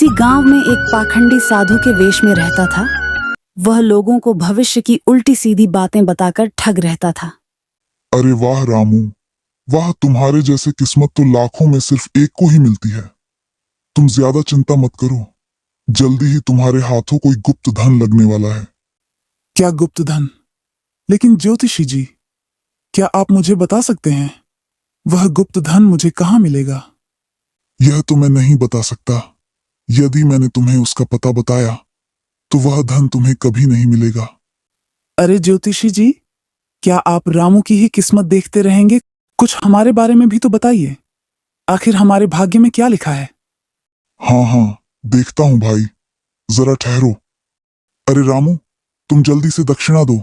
किसी गांव में एक पाखंडी साधु के वेश में रहता था। वह लोगों को भविष्य की उल्टी सीधी बातें बताकर ठग रहता था। अरे वाह रामू, वाह, तुम्हारे जैसे किस्मत तो लाखों में सिर्फ एक को ही मिलती है। तुम ज्यादा चिंता मत करो, जल्दी ही तुम्हारे हाथों कोई गुप्त धन लगने वाला है। क्या गुप्त धन? लेकिन ज्योतिषी जी, क्या आप मुझे बता सकते हैं वह गुप्त धन मुझे कहाँ मिलेगा? यह तो मैं नहीं बता सकता। यदि मैंने तुम्हें उसका पता बताया तो वह धन तुम्हें कभी नहीं मिलेगा। अरे ज्योतिषी जी, क्या आप रामू की ही किस्मत देखते रहेंगे? कुछ हमारे बारे में भी तो बताइए। आखिर हमारे भाग्य में क्या लिखा है? हाँ हाँ, देखता हूँ भाई, जरा ठहरो। अरे रामू, तुम जल्दी से दक्षिणा दो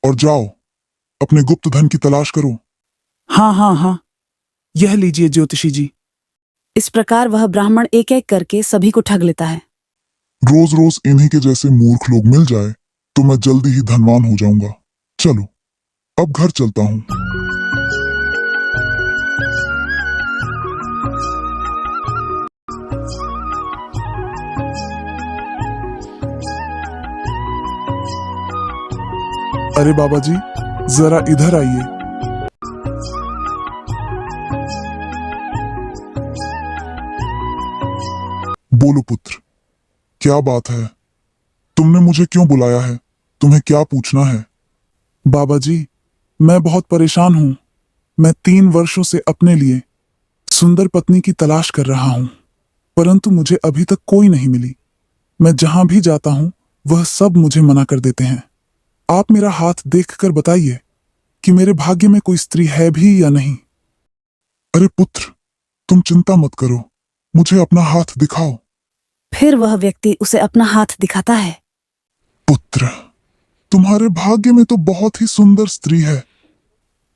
और जाओ अपने गुप्त धन की तलाश करो। हाँ हाँ हाँ, यह लीजिए ज्योतिषी जी। इस प्रकार वह ब्राह्मण एक एक करके सभी को ठग लेता है। रोज रोज इन्हीं के जैसे मूर्ख लोग मिल जाए तो मैं जल्दी ही धनवान हो जाऊंगा। चलो अब घर चलता हूँ। अरे बाबा जी, जरा इधर आइए। बोलो पुत्र, क्या बात है? तुमने मुझे क्यों बुलाया है? तुम्हें क्या पूछना है? बाबा जी, मैं बहुत परेशान हूँ। मैं 3 वर्षों से अपने लिए सुंदर पत्नी की तलाश कर रहा हूँ, परंतु मुझे अभी तक कोई नहीं मिली। मैं जहां भी जाता हूँ वह सब मुझे मना कर देते हैं। आप मेरा हाथ देखकर बताइए कि मेरे भाग्य में कोई स्त्री है भी या नहीं। अरे पुत्र, तुम चिंता मत करो, मुझे अपना हाथ दिखाओ। फिर वह व्यक्ति उसे अपना हाथ दिखाता है। पुत्र, तुम्हारे भाग्य में तो बहुत ही सुंदर स्त्री है।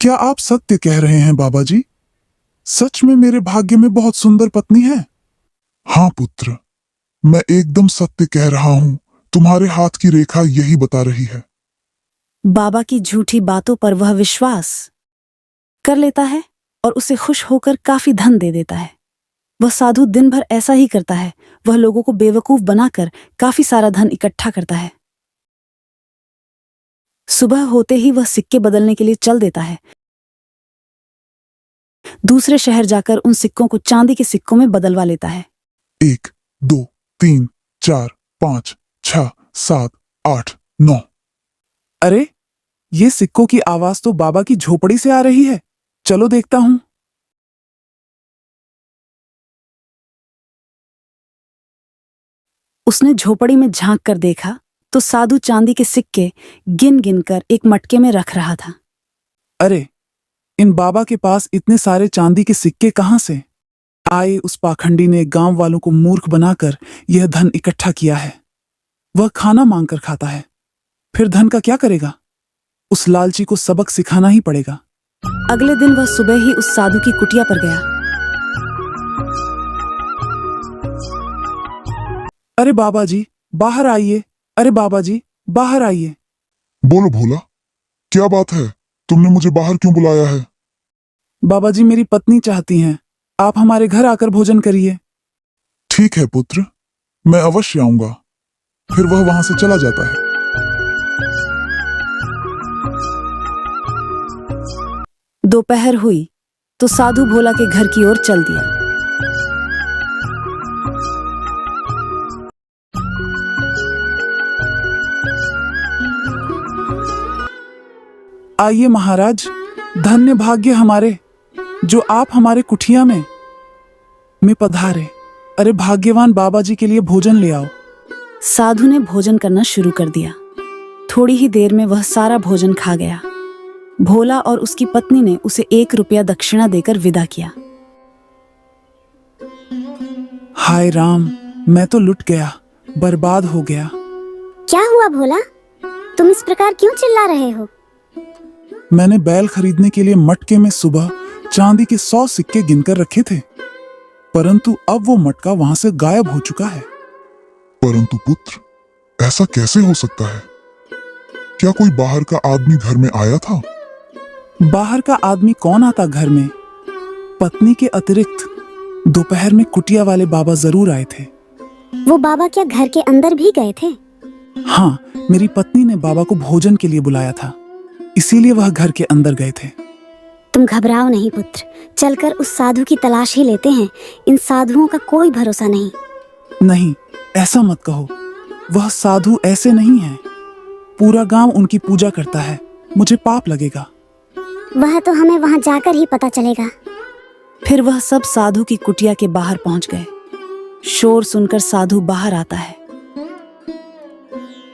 क्या आप सत्य कह रहे हैं बाबा जी? सच में मेरे भाग्य में बहुत सुंदर पत्नी है? हाँ पुत्र, मैं एकदम सत्य कह रहा हूँ। तुम्हारे हाथ की रेखा यही बता रही है। बाबा की झूठी बातों पर वह विश्वास कर लेता है और उसे खुश होकर काफी धन दे देता है। वह साधु दिन भर ऐसा ही करता है। वह लोगों को बेवकूफ बनाकर काफी सारा धन इकट्ठा करता है। सुबह होते ही वह सिक्के बदलने के लिए चल देता है। दूसरे शहर जाकर उन सिक्कों को चांदी के सिक्कों में बदलवा लेता है। 1 2 3 4 5 6 7 8 9। अरे, ये सिक्कों की आवाज तो बाबा की झोपड़ी से आ रही है। चलो देखता हूँ। उसने झोपड़ी में झांक कर देखा तो साधु चांदी के सिक्के गिन गिन कर एक मटके में रख रहा था। अरे, इन बाबा के पास इतने सारे चांदी के सिक्के कहाँ से आए? उस पाखंडी ने गांव वालों को मूर्ख बनाकर यह धन इकट्ठा किया है। वह खाना मांगकर खाता है, फिर धन का क्या करेगा? उस लालची को सबक सिखाना ही पड़ेगा। अगले दिन वह सुबह ही उस साधु की कुटिया पर गया। अरे बाबा जी, बाहर आइए। अरे बाबा जी, बाहर आइए। बोलो भोला, क्या बात है? तुमने मुझे बाहर क्यों बुलाया है? बाबा जी, मेरी पत्नी चाहती हैं आप हमारे घर आकर भोजन करिए। ठीक है पुत्र, मैं अवश्य आऊंगा। फिर वह वहां से चला जाता है। दोपहर हुई तो साधु भोला के घर की ओर चल दिया। आइए महाराज, धन्य भाग्य हमारे जो आप हमारे कुटिया में पधारे। अरे भाग्यवान बाबा जी के लिए भोजन ले आओ। साधु ने भोजन करना शुरू कर दिया। थोड़ी ही देर में वह सारा भोजन खा गया। भोला और उसकी पत्नी ने उसे 1 रुपया दक्षिणा देकर विदा किया। हाय राम, मैं तो लुट गया, बर्बाद हो गया। क्या हुआ भोला? तुम इस प्रकार क्यों चिल्ला रहे हो? मैंने बैल खरीदने के लिए मटके में सुबह चांदी के 100 सिक्के गिनकर रखे थे, परंतु अब वो मटका वहां से गायब हो चुका है। परंतु पुत्र, ऐसा कैसे हो सकता है? क्या कोई बाहर का आदमी घर में आया था? बाहर का आदमी कौन आता घर में? पत्नी के अतिरिक्त दोपहर में कुटिया वाले बाबा जरूर आए थे। वो बाबा क्या घर के अंदर भी गए थे? हाँ, मेरी पत्नी ने बाबा को भोजन के लिए बुलाया था, इसीलिए वह घर के अंदर गए थे। तुम घबराओ नहीं पुत्र, चलकर उस साधु की तलाश ही लेते हैं। इन साधुओं का कोई भरोसा नहीं। नहीं, ऐसा मत कहो। वह साधु ऐसे नहीं हैं। पूरा गांव उनकी पूजा करता है, मुझे पाप लगेगा। वह तो हमें वहां जाकर ही पता चलेगा। फिर वह सब साधु की कुटिया के बाहर पहुंच गए। शोर सुनकर साधु बाहर आता है।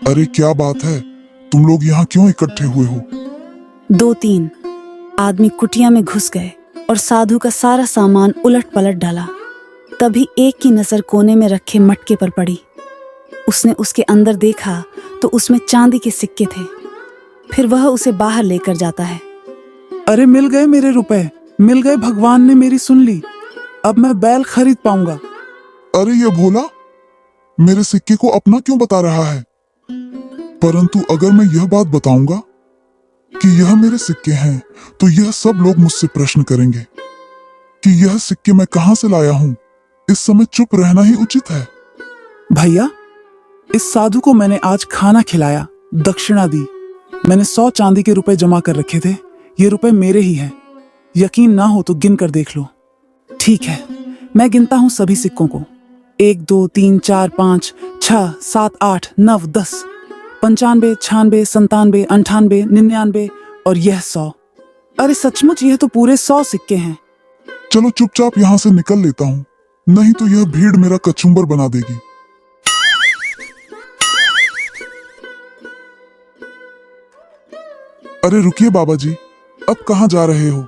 अरे क्या बात है, तुम लोग यहाँ क्यों इकट्ठे हुए हो? 2-3 आदमी कुटिया में घुस गए और साधु का सारा सामान उलट पलट डाला। तभी एक की नजर कोने में रखे मटके पर पड़ी। उसने उसके अंदर देखा तो उसमें चांदी के सिक्के थे। फिर वह उसे बाहर लेकर जाता है। अरे मिल गए मेरे रुपए, मिल गए, भगवान ने मेरी सुन ली। अब मैं बैल खरीद पाऊंगा। अरे ये भोला मेरे सिक्के को अपना क्यों बता रहा है? परंतु अगर मैं यह बात बताऊंगा कि यह मेरे सिक्के हैं तो यह सब लोग मुझसे प्रश्न करेंगे कि यह सिक्के मैं कहां से लाया हूं। इस समय चुप रहना ही उचित है। भैया, इस साधु को मैंने आज खाना खिलाया, दक्षिणा दी। मैंने 100 चांदी के रुपए जमा कर रखे थे। ये रुपए मेरे ही हैं। यकीन ना हो तो गिन कर देख लो। ठीक है, मैं गिनता हूं सभी सिक्कों को। 1 2 3 4 5 6 7 8 9 10 95 96 97 98 99 और यह 100। अरे सचमुच यह तो पूरे 100 सिक्के हैं। चलो चुपचाप यहां से निकल लेता हूं, नहीं तो यह भीड़ मेरा कचुम्बर बना देगी। अरे रुकिए बाबा जी, अब कहां जा रहे हो?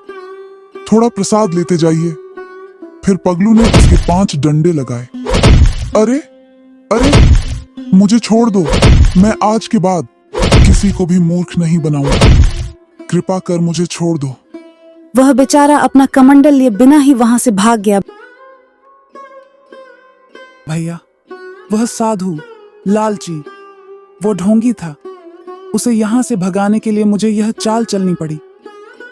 थोड़ा प्रसाद लेते जाइए। फिर पगलू ने उसके 5 डंडे लगाए। अरे अरे मुझे छोड़ दो, मैं आज के बाद किसी को भी मूर्ख नहीं बनाऊंगा। कृपा कर मुझे छोड़ दो। वह बेचारा अपना कमंडल लिए बिना ही वहां से भाग गया। भैया, वह साधु लालची, वो ढोंगी था। उसे यहां से भगाने के लिए मुझे यह चाल चलनी पड़ी।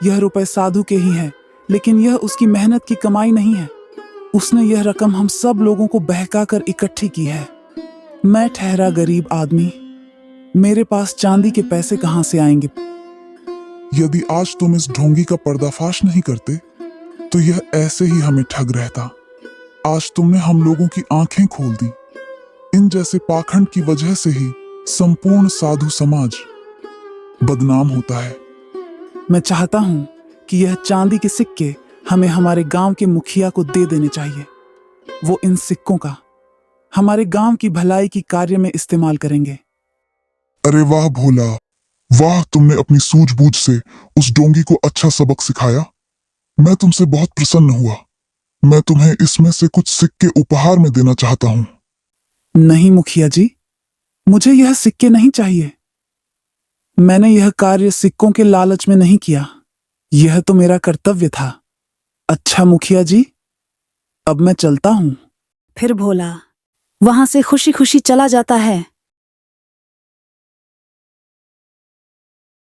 यह रुपए साधु के ही हैं, लेकिन यह उसकी मेहनत की कमाई नहीं है। उसने यह रकम हम सब लोगों को बहकाकर इकट्ठी की है। मैं ठहरा गरीब आदमी, मेरे पास चांदी के पैसे कहां से आएंगे? यदि आज तुम इस ढोंगी का पर्दाफाश नहीं करते तो यह ऐसे ही हमें ठग रहता। आज तुमने हम लोगों की आंखें खोल दी। इन जैसे पाखंड की वजह से ही संपूर्ण साधु समाज बदनाम होता है। मैं चाहता हूं कि यह चांदी के सिक्के हमें हमारे गांव के मुखिया को दे देने चाहिए। वो इन सिक्कों का हमारे गांव की भलाई की कार्य में इस्तेमाल करेंगे। अरे वाह भोला, वाह, तुमने अपनी सूझबूझ से उस डोंगी को अच्छा सबक सिखाया। मैं तुमसे बहुत प्रसन्न हुआ। मैं तुम्हें इसमें से कुछ सिक्के उपहार में देना चाहता हूं। नहीं मुखिया जी, मुझे यह सिक्के नहीं चाहिए। मैंने यह कार्य सिक्कों के लालच में नहीं किया। यह तो मेरा कर्तव्य था। अच्छा मुखिया जी, अब मैं चलता हूं। फिर भोला वहां से खुशी खुशी चला जाता है।